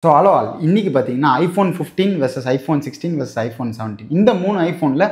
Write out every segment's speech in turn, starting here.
So hello all இன்றைக்கி பார்த்தீங்கன்னா iPhone 15 versus iPhone 16 versus iPhone 17 இந்த 3 ஐஃபோனில்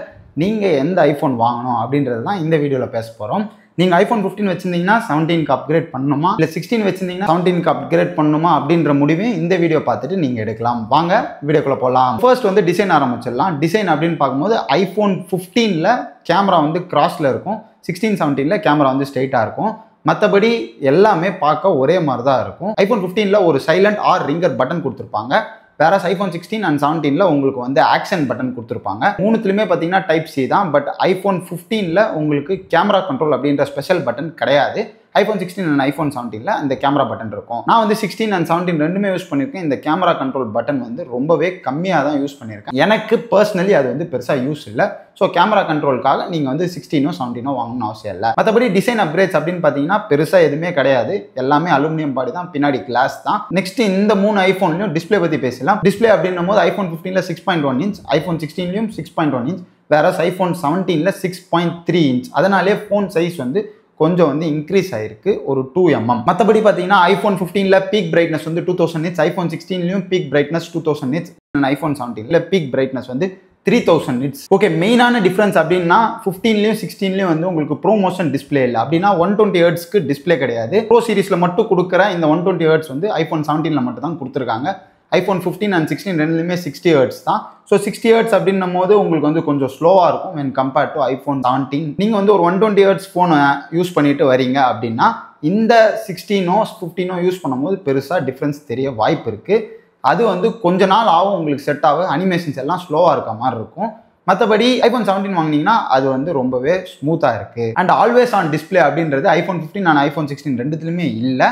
நீங்கள் எந்த ஐஃபோன் வாங்கணும் அப்படின்றது தான் இந்த வீடியோவில் பேச போகிறோம். நீங்கள் ஐஃபோன் 15 வச்சுருந்தீங்கன்னா 17க்கு அப்கிரேட் பண்ணணுமா இல்லை 16 வச்சுருந்தீங்கன்னா 17க்கு அப்கிரேட் பண்ணணுமா அப்படின்ற முடிவே இந்த வீடியோ பார்த்துட்டு நீங்கள் எடுக்கலாம். வாங்க வீடியோக்குள்ளே போகலாம். ஃபர்ஸ்ட் வந்து டிசைன் ஆரம்பிச்சிடலாம். டிசைன் அப்படின்னு பார்க்கும்போது ஐஃபோன் 15ல் கேமரா வந்து கிராஸில் இருக்கும், 16, 17ல் கேமரா வந்து ஸ்ட்ரெயிட்டாக இருக்கும். மற்றபடி எல்லாமே பார்க்க ஒரே மாதிரி தான் இருக்கும். ஐஃபோன் 15ல் ஒரு சைலண்ட் ஆர் ரிங்கர் பட்டன் கொடுத்துருப்பாங்க. வேற ஐஃபோன் 16 அண்ட் 17ல் உங்களுக்கு வந்து ஆக்ஷன் பட்டன் கொடுத்துருப்பாங்க. மூணுத்துலையுமே பார்த்தீங்கன்னா டைப் சி தான். பட் ஐஃபோன் 15ல் உங்களுக்கு கேமரா கண்ட்ரோல் அப்படின்ற ஸ்பெஷல் பட்டன் கிடையாது. ஐஃபோன் 16 அண்ட் ஐஃபோன் 17ல் அந்த கேமரா பட்டன் இருக்கும். நான் வந்து 16 அண்ட் 17 ரெண்டுமே யூஸ் பண்ணியிருக்கேன். இந்த கேமரா கண்ட்ரோல் பட்டன் வந்து ரொம்பவே கம்மியாக தான் யூஸ் பண்ணியிருக்கேன். எனக்கு பர்சனலி அது வந்து பெருசாக யூஸ் இல்லை. ஸோ கேமரா கண்ட்ரோலுக்காக நீங்கள் வந்து 16ஓ 17ஓ வாங்கணும்னு அவசியம் இல்லை. மற்றபடி டிசைன் அப்கிரேட்ஸ் அப்படின்னு பார்த்தீங்கன்னா பெருசாக எதுவுமே கிடையாது. எல்லாமே அலுமினியம் பாடி தான், பின்னாடி கிளாஸ் தான். நெக்ஸ்ட் இந்த 3 ஐஃபோன்லையும் டிஸ்பிளே பற்றி பேசலாம். டிஸ்பிளே அப்படின்னும் போது ஐஃபோன் 15ல் 6.1 இன்ச், ஐஃபோன் 16லையும் 6.1 இன்ச், வேற ஐஃபோன் 17ல் 6.3 இன்ச். அதனாலே ஃபோன் சைஸ் வந்து கொஞ்சம் வந்து இன்க்ரீஸ் ஆயிருக்கு, ஒரு 2 mm. மற்றபடி பார்த்தீங்கன்னா ஐஃபோன் 15ல் பீக் பிரைட்னஸ் வந்து 2000 நிட்ஸ், ஐஃபோன் 16லையும் பீக் பிரைட்னஸ் 2000 நிட்ஸ், ஐஃபோன் 17ல் பீக் பிரைட்னஸ் வந்து 3000 நிட்ஸ். ஓகே, மெயினான டிஃப்ரென்ஸ் அப்படின்னா 15லையும் 16லையும் வந்து உங்களுக்கு ப்ரோ மோஷன் டிஸ்பிளே இல்லை. அப்படின்னா 120 ஹெர்ட்ஸ்க்கு டிஸ்பிளே கிடையாது. ப்ரோ சீரிஸில் மட்டும் கொடுக்குற இந்த 120 ஹெர்ட்ஸ் வந்து ஐஃபோன் 17ல் மட்டும் தான் கொடுத்துருக்காங்க. ஐஃபோன் 15 அண்ட் 16 ரெண்டுலையுமே 60 ஹெர்ட்ஸ் தான். ஸோ 60 ஹெர்ட்ஸ் அப்படின்னும் போது உங்களுக்கு வந்து கொஞ்சம் ஸ்லோவாக இருக்கும் when compared to ஐஃபோன் 17. நீங்கள் வந்து ஒரு 120 ஹெர்ட்ஸ் ஃபோனை யூஸ் பண்ணிட்டு வரீங்க அப்படின்னா இந்த 16ஓ 15ஓ யூஸ் பண்ணும்போது பெருசாக டிஃப்ரென்ஸ் தெரிய வாய்ப்பு இருக்குது. அது வந்து கொஞ்ச நாள் ஆகும் உங்களுக்கு செட் ஆக, அனிமேஷன்ஸ் எல்லாம் ஸ்லோவாக இருக்க மாதிரி இருக்கும். மற்றபடி ஐஃபோன் 17 வாங்கினீங்கன்னா அது வந்து ரொம்பவே ஸ்மூத்தாக இருக்குது. அண்ட் ஆல்வேஸ் ஆன் டிஸ்பிளே அப்படின்றது ஐஃபோன் 15 அண்ட் ஐஃபோன் 16 ரெண்டுத்துலையுமே இல்லை.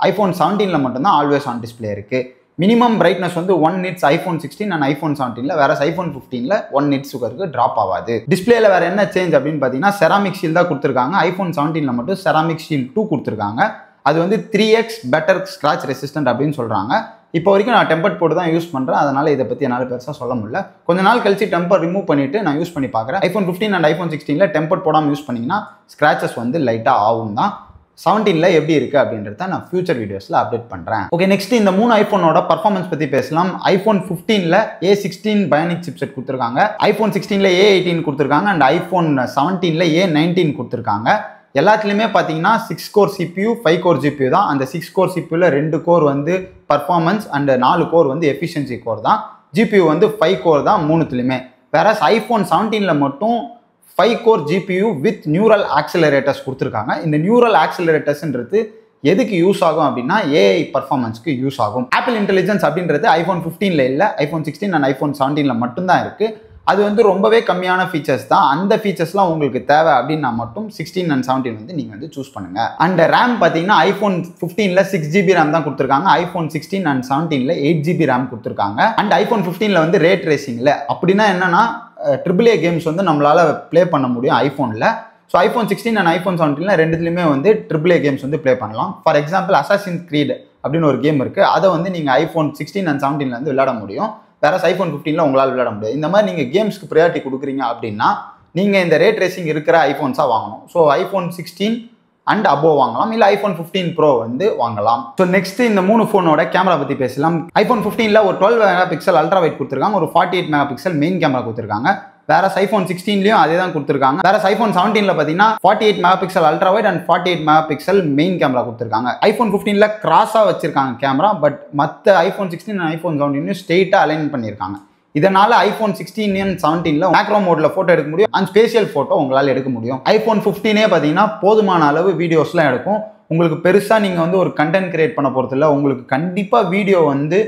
ஐஃபோன் 17ல் மட்டும்தான் ஆல்வேஸ் ஆன் டிஸ்பிளே இருக்குது. மினிமம் பிரைட்னஸ் வந்து 1 நிட்ஸ் ஐஃபோன் 16 அண்ட் ஐஃபோன் 17ல், வேற ஐஃபோன் 15ல் 1 நிட்ஸ் வரைக்கும் ட்ராப் ஆகாது. டிஸ்பிளேல வேற என்ன சேஞ்ச் அப்படின்னு பார்த்தீங்கன்னா செராமிக் ஷீல்ட் தான் கொடுத்துருக்காங்க. ஐஃபோன் 17ல் மட்டும் செராமிக் ஷீல்ட் 2 கொடுத்துருக்காங்க. அது வந்து 3x பெட்டர் ஸ்க்ராட்ச் ரெசிஸ்டன்ட் அப்படின்னு சொல்கிறாங்க. இப்போ வரைக்கும் நான் டெம்பர் போட்டு தான் யூஸ் பண்ணுறேன், அதனால இதை பற்றி என்னால் பெருசாக சொல்ல முடியல. கொஞ்ச நாள் கழிச்சு டெம்பர் ரிமூவ் பண்ணிட்டு நான் யூஸ் பண்ணி பார்க்குறேன். ஐஃபோன் 15 அண்ட் ஐஃபோன் 16ல் டெம்பர் போடாமல் யூஸ் பண்ணிங்கன்னா ஸ்க்ராச்சஸ் வந்து லைட்டாக ஆகும் தான். 17ல் எப்படி இருக்குது அப்படின்றத நான் ஃபியூச்சர் வீடியோஸில் அப்டேட் பண்ணுறேன். ஓகே, நெக்ஸ்ட் இந்த 3 ஐஃபோனோட பர்ஃபார்மன்ஸ் பற்றி பேசலாம். ஐஃபோன் 15ல் A16 பயோனிக் சிப்செட் கொடுத்துருக்காங்க, ஐஃபோன் 16ல் A18 கொடுத்துருக்காங்க, அண்ட் ஐஃபோன் 17ல் A19 கொடுத்துருக்காங்க. எல்லாத்துலேயுமே பார்த்தீங்கன்னா 6 கோர் CPU 5 கோர் GPU தான். அந்த 6 கோர் CPUவில் 2 கோர் வந்து பர்ஃபார்மன்ஸ் அண்ட் 4 கோர் வந்து எஃபிஷியன்சி கோர் தான். GPU வந்து 5 கோர் தான் மூணுத்துலையுமே. வேற ஐஃபோன் 17ல் மட்டும் 5 கோர் GPU வித் நியூரல் ஆக்சிலரேட்டர்ஸ் கொடுத்துருக்காங்க. இந்த நியூரல் ஆக்சிலரேட்டர்ஸ்ன்றது எதுக்கு யூஸ் ஆகும் அப்படின்னா AI பர்ஃபார்மன்ஸ்க்கு யூஸ் ஆகும். ஆப்பிள் இன்டெலிஜென்ஸ் அப்படின்றது ஐஃபோன் 15ல் இல்லை, ஐஃபோன் 16 அண்ட் ஐஃபோன் 17ல் மட்டும்தான் இருக்குது. அது வந்து ரொம்பவே கம்மியான ஃபீச்சர்ஸ் தான். அந்த ஃபீச்சர்ஸ்லாம் உங்களுக்கு தேவை அப்படின்னா மட்டும் 16 அண்ட் 17 வந்து நீங்கள் வந்து சூஸ் பண்ணுங்க. அண்ட் ரேம் பார்த்தீங்கன்னா ஐஃபோன் 15ல் 6GB ரேம் தான் கொடுத்துருக்காங்க, ஐஃபோன் 16 அண்ட் 17ல் 8GB ரேம் கொடுத்துருக்காங்க. அண்ட் ஐஃபோன் 15ல் வந்து ரே ட்ரேசிங்கில் அப்படின்னா என்னன்னா AAA கேம்ஸ் வந்து நம்மளால் ப்ளே பண்ண முடியும் ஐஃபோனில். ஸோ ஐஃபோன் 16 அண்ட் ஐஃபோன் 17ல் ரெண்டுத்துலையுமே வந்து AAA கேம்ஸ் வந்து ப்ளே பண்ணலாம். ஃபார் எக்ஸாம்பிள் அசாசின்ஸ் க்ரீட் அப்படின்னு ஒரு கேம் இருக்குது, அதை வந்து நீங்கள் ஐஃபோன் 16 அண்ட் 17ல் வந்து விளையாட முடியும். வேற ஐஃபோன் 15ல் உங்களால் விளையாட முடியாது. இந்த மாதிரி நீங்கள் கேம்ஸ்க்கு ப்ரையாரிட்டி கொடுக்குறீங்க அப்படின்னா நீங்கள் இந்த ரே ட்ரேசிங் இருக்கிற ஐஃபோன்ஸாக வாங்கணும். ஸோ ஐஃபோன் 16 அண்ட் அபோவ் வாங்கலாம், இல்லை ஐஃபோன் 15 ப்ரோ வந்து வாங்கலாம். ஸோ நெக்ஸ்ட் இந்த 3 ஃபோனோட கேமரா பற்றி பேசலாம். ஐஃபோன் 15ல் ஒரு 12 மெகா பிக்சல் அல்ட்ரா வைட் கொடுத்துருக்காங்க, ஒரு 48 மெகா பிக்சல் மெயின் கேமரா கொடுத்துருக்காங்க. வேற ஐஃபோன் 16லையும் அதே தான் கொடுத்துருக்காங்க. வேற ஐஃபோன் 17ல் பார்த்தீங்கன்னா 48 mega pixel ultra wide and 48 mega pixel main camera கொடுத்துருக்காங்க. ஐஃபோன் 15ல் கிராஸாக வச்சிருக்காங்க கேமரா, பட் மற்ற ஐஃபோன் 16 அண்ட் ஐஃபோன் 17 ஸ்ட்ரெயிட்டாக அலைன் பண்ணியிருக்காங்க. இதனால ஐஃபோன் 16 அண்ட் 17ல் மேக்ரோ மோடில் ஃபோட்டோ எடுக்க முடியும் அண்ட் ஸ்பேஷியல் ஃபோட்டோ உங்களால் எடுக்க முடியும். ஐஃபோன் 15 பார்த்தீங்கன்னா போதுமான அளவு வீடியோஸ்லாம் எடுக்கும். உங்களுக்கு பெருசாக நீங்கள் வந்து ஒரு கண்டென்ட் கிரியேட் பண்ண போகிறது இல்லை. உங்களுக்கு கண்டிப்பாக வீடியோ வந்து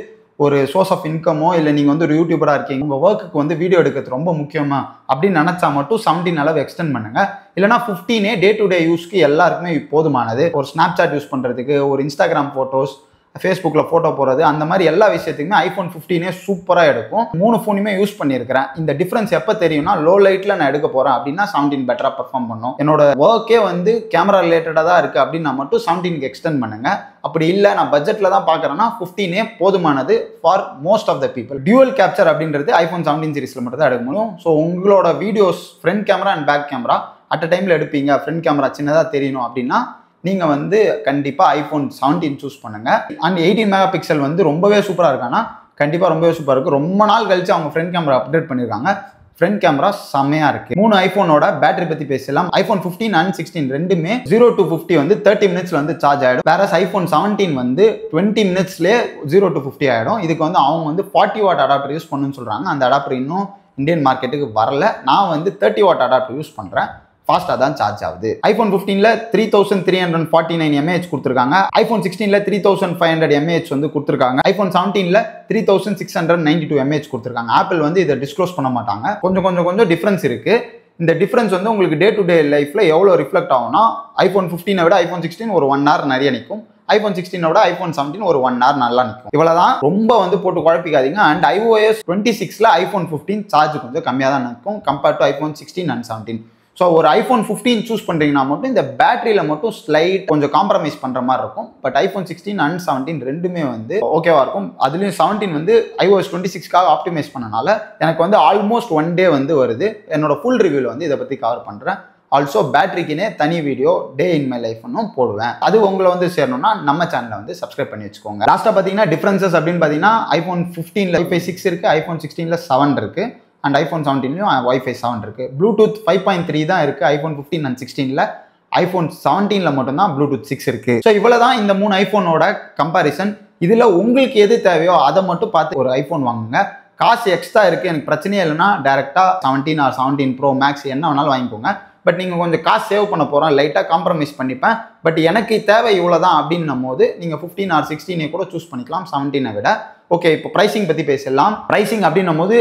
ஒரு சோர்ஸ் ஆஃப் இன்கமோ இல்லை நீங்கள் வந்து ஒரு யூடியூபராக இருக்கீங்க, உங்கள் ஒர்க்குக்கு வந்து வீடியோ எடுக்கிறது ரொம்ப முக்கியமா அப்படின்னு நினச்சா மட்டும் 17 அளவு எக்ஸ்டெண்ட் பண்ணுங்க. இல்லைனா 15 டே டு டே யூஸ்க்கு எல்லாருக்குமே போதுமானது. ஒரு ஸ்னாப்சாட் யூஸ் பண்ணுறதுக்கு, ஒரு இன்ஸ்டாகிராம் ஃபோட்டோஸ், ஃபேஸ்புக்கில் ஃபோட்டோ போடுறது, அந்த மாதிரி எல்லா விஷயத்துக்குமே ஐஃபோன் 15 சூப்பராக எடுக்கும். 3 ஃபோனுமே யூஸ் பண்ணியிருக்கிறேன். இந்த டிஃப்ரென்ஸ் எப்போ தெரியும்னா லோ லைட்டில் நான் எடுக்க போகிறேன் அப்படின்னா 17 பெட்டராக பர்ஃபார்ம் பண்ணும். என்னோட ஒர்க்கே வந்து கேமரா ரிலேட்டடாக தான் இருக்குது அப்படின்னா மட்டும் 17க்கு எக்ஸ்டெண்ட் பண்ணுங்க. அப்படி இல்லை நான் பட்ஜெட்டில் தான் பார்க்குறேன்னா 15 போதுமானது for most of the people. Dual capture அப்படின்றது ஐஃபோன் 17 சீரிஸில் மட்டும் தான் எடுக்க முடியும். ஸோ உங்களோட videos front camera and back camera at a டைமில் எடுப்பீங்க, ஃப்ரண்ட் கேமரா சின்னதாக தெரியணும் அப்படின்னா நீங்கள் வந்து கண்டிப்பாக ஐஃபோன் 17 சூஸ் பண்ணுங்கள். அண்ட் 18 மெகா பிக்சல் வந்து ரொம்பவே சூப்பராக இருக்கானா கண்டிப்பாக ரொம்பவே சூப்பராக இருக்குது. ரொம்ப நாள் கழிச்சு அவங்க ஃப்ரண்ட் கேமரா அப்டேட் பண்ணியிருக்காங்க. ஃப்ரண்ட் கேமரா செம்மையாக இருக்குது. 3 ஐஃபோனோட பேட்டரி பற்றி பேசலாம். ஐஃபோன் 15 அண்ட் 16 ரெண்டுமே 0 to 50 வந்து 30 மினிட்ஸ்ல வந்து சார்ஜ் ஆகிடும். வேற ஐஃபோன் 17 வந்து 20 மினிட்ஸ்லேயே 0 to 50 ஆகிடும். இதுக்கு வந்து அவங்க வந்து 40 வாட் அடாப்டர் யூஸ் பண்ணணும்னு சொல்கிறாங்க. அந்த அடாப்டர் இன்னும் இந்தியன் மார்க்கெட்டுக்கு வரல. நான் வந்து 30 வாட் அடாப்டர் யூஸ் பண்ணுறேன். ஃபாஸ்ட்டாக தான் சார்ஜ் ஆகுது. ஐஃபோன் 15ல 3349 mAh கொடுத்துருக்காங்க. ஐஃபோன் 16ல 3500 mAh வந்து கொடுத்துருக்காங்க. ஐஃபோன் 17ல 3692 mAh கொடுத்துருக்காங்க. ஆப்பிள் வந்து இதை டிஸ்க்ளோஸ் பண்ண மாட்டாங்க. கொஞ்சம் டிஃபரன்ஸ் இருக்கு. இந்த டிஃபரன்ஸ் வந்து உங்களுக்கு டே டு டே லைஃப்ல எவ்வளோ ரிஃப்ளெக்ட் ஆகும்னா ஐஃபோன் 15 விட ஐஃபோன் 16 ஒரு 1 hour நிறைய நிற்கும். ஐஃபோன் 16 விட ஐஃபோன் 17 ஒரு 1 hour நல்லா நிற்கும். இவ்வளவுதான். ரொம்ப வந்து போட்டு குழப்பிக்காதீங்க. அண்ட் iOS 26ல ஐஃபோன் 15 சார்ஜ் கொஞ்சம் கம்மியாக தான் நிற்கும் compared to iPhone 16 and 17. So ஒரு ஐஃபோன் 15 சூஸ் பண்ணுறீங்கன்னா மட்டும் இந்த பேட்டரியில் மட்டும் ஸ்லைட் கொஞ்சம் காம்ப்ரமைஸ் பண்ணுற மாதிரி இருக்கும். பட் ஐஃபோன் 16 அண்ட் 17 ரெண்டுமே வந்து ஓகேவா இருக்கும். அதுலேயும் 17 வந்து iOS 26க்காக ஆப்டிமைஸ் பண்ணனால எனக்கு வந்து ஆல்மோஸ்ட் 1 day வந்து வருது. என்னோட ஃபுல் ரிவ்யூவில் வந்து இதை பற்றி கவர் பண்ணுறேன். ஆல்சோ பேட்டரிக்குனே தனி வீடியோ டே இன் மை லைஃப்னும் போடுவேன். அது உங்களை வந்து சேரணும்னா நம்ம சேனலை வந்து சப்ஸ்கிரைப் பண்ணி வச்சுக்கோங்க. லாஸ்ட்டாக பார்த்தீங்கன்னா டிஃப்ரென்சஸ் அப்படின்னு பார்த்தீங்கன்னா ஐஃபோன் 15ல Wi-Fi 6 இருக்குது, ஐஃபோன் 16ல 7 இருக்குது, அண்ட் ஐஃபோன் 17லையும் Wi-Fi 7 இருக்குது. ப்ளூடூத் 5.3 தான் இருக்குது ஐஃபோன் 15 அண்ட் 16ல. ஐஃபோன் 17ல மட்டும்தான் ப்ளூடூத் 6 இருக்குது. ஸோ இவ்வளோ தான் இந்த 3 ஐஃபோனோட கம்பாரிசன். இதில் உங்களுக்கு எது தேவையோ அதை மட்டும் பார்த்து ஒரு ஐஃபோன் வாங்குங்க. காசு எக்ஸ்ட்ரா இருக்குது எனக்கு பிரச்சனையே இல்லைன்னா டேரெக்டாக 17 ஆர் 17 Pro Max என்ன வேணாலும் வாங்கிக்கோங்க. பட் நீங்கள் கொஞ்சம் காசு சேவ் பண்ண போகிறோம், லைட்டாக காம்ப்ரமைஸ் பண்ணிப்பேன், பட் எனக்கு தேவை இவ்வளோ தான் அப்படின்னும் போது நீங்கள் 15 ஆர் 16 கூட சூஸ் பண்ணிக்கலாம் 17 விட. ஓகே, இப்போ ப்ரைசிங் பற்றி பேசலாம். ப்ரைசிங் அப்படின்னும் போது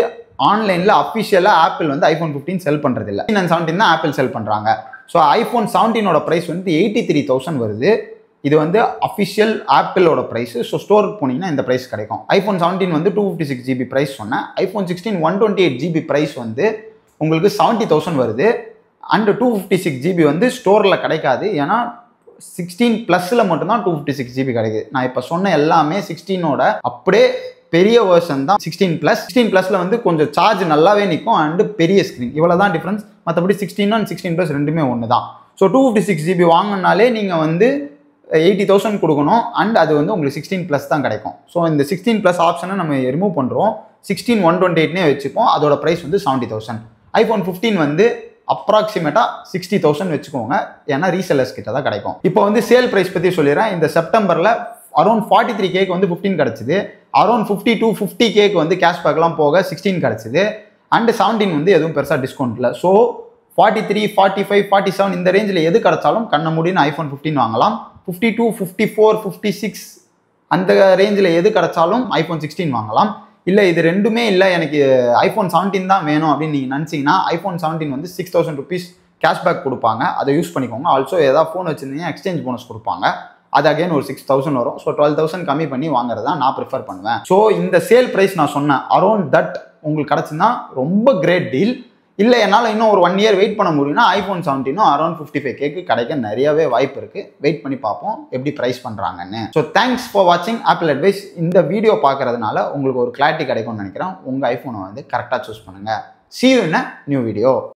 ஆன்லைனில் அஃபிஷியலாக ஆப்பிள் வந்து ஐஃபோன் 15 செல் பண்ணுறது இல்லை. 15 and 17 தான் ஆப்பிள் செல் பண்ணுறாங்க. ஸோ ஐஃபோன் 17ஓட ப்ரைஸ் வந்து 83,000 வருது. இது வந்து அஃபிஷியல் ஆப்பிளோட ப்ரைஸ். ஸோ ஸ்டோருக்கு போனீங்கன்னா இந்த ப்ரைஸ் கிடைக்கும். ஐஃபோன் 17 வந்து 256 GB ப்ரைஸ் சொன்னேன். ஐஃபோன் 16 128 GB ப்ரைஸ் வந்து உங்களுக்கு 70,000 வருது. அண்ட் 256 GB வந்து ஸ்டோரில் கிடைக்காது. ஏன்னா 16+ மட்டும்தான் 256 GB கிடைக்குது. நான் இப்போ சொன்ன எல்லாமே 16ஓட அப்படியே பெரிய வெர்ஷன் தான் 16+. 16+ல வந்து கொஞ்சம் சார்ஜ் நல்லாவே நிற்கும் அண்டு பெரிய ஸ்க்ரீன். இவ்வளோ தான் டிஃப்ரென்ஸ். மற்றபடி 16 அண்ட் 16+ ரெண்டுமே ஒன்று தான். ஸோ 256 GB வாங்கினாலே நீங்கள் வந்து 80,000 கொடுக்கணும். அண்ட் அது வந்து உங்களுக்கு 16+ தான் கிடைக்கும். ஸோ இந்த 16+ ஆப்ஷனை நம்ம ரிமூவ் பண்ணுறோம். 16 128 வச்சுப்போம். அதோட ப்ரைஸ் வந்து 70,000. ஐஃபோன் 15 வந்து அப்ராக்சிமேட்டாக 60,000 வச்சுக்கோங்க. ஏன்னா ரீசெல்லர்ஸ் கிட்ட தான் கிடைக்கும். இப்போ வந்து சேல் ப்ரைஸ் பற்றி சொல்லிடுறேன். இந்த செப்டம்பரில் அரௌண்ட் 43K வந்து 15 கிடச்சிது. அரௌண்ட் 50 வந்து கேஷ்பேக்லாம் போக 16 கிடச்சிது. அண்ட் 17 வந்து எதுவும் பெருசாக டிஸ்கவுண்ட் இல்லை. ஸோ 43, 45, 47 இந்த ரேஞ்சில் எது கிடச்சாலும் கண்ண முடின்னு ஐஃபோன் 15 வாங்கலாம். 52, 54, 56 அந்த ரேஞ்சில் எது கிடச்சாலும் ஐஃபோன் 16 வாங்கலாம். இல்லை இது ரெண்டுமே இல்லை எனக்கு ஐஃபோன் 17 தான் வேணும் அப்படின்னு நீங்கள் நினச்சிங்கன்னா ஐஃபோன் 17 வந்து 6,000 rupees கேஷ்பேக் கொடுப்பாங்க. அதை யூஸ் பண்ணிக்கோங்க. ஆல்சோ ஏதாவது ஃபோன் வச்சுருந்தீங்கன்னா எக்ஸ்சேஞ்ச் போனஸ் கொடுப்பாங்க. அது அகைன் ஒரு 6,000 வரும். ஸோ 12,000 கம்மி பண்ணி வாங்குறது தான் நான் ப்ரிஃபர் பண்ணுவேன். ஸோ இந்த சேல் ப்ரைஸ் நான் சொன்னேன் அரௌண்ட் தட் உங்களுக்கு கிடச்சுன்னா ரொம்ப கிரேட் டீல். இல்லை என்னால் இன்னும் ஒரு 1 year வெயிட் பண்ண முடியும்னா ஐஃபோன் 17 அரௌண்ட் 55K கிடைக்க நிறையவே வாய்ப்பு இருக்குது. வெயிட் பண்ணி பார்ப்போம் எப்படி ப்ரைஸ் பண்ணுறாங்கன்னு. ஸோ தேங்க்ஸ் ஃபார் வாட்சிங் ஆப்பிள் அட்வைஸ். இந்த வீடியோ பார்க்கறதுனால உங்களுக்கு ஒரு கிளாரிட்டி கிடைக்கும்னு நினைக்கிறேன். உங்கள் ஐஃபோனை வந்து கரெக்டாக சூஸ் பண்ணுங்கள். See you in a new video.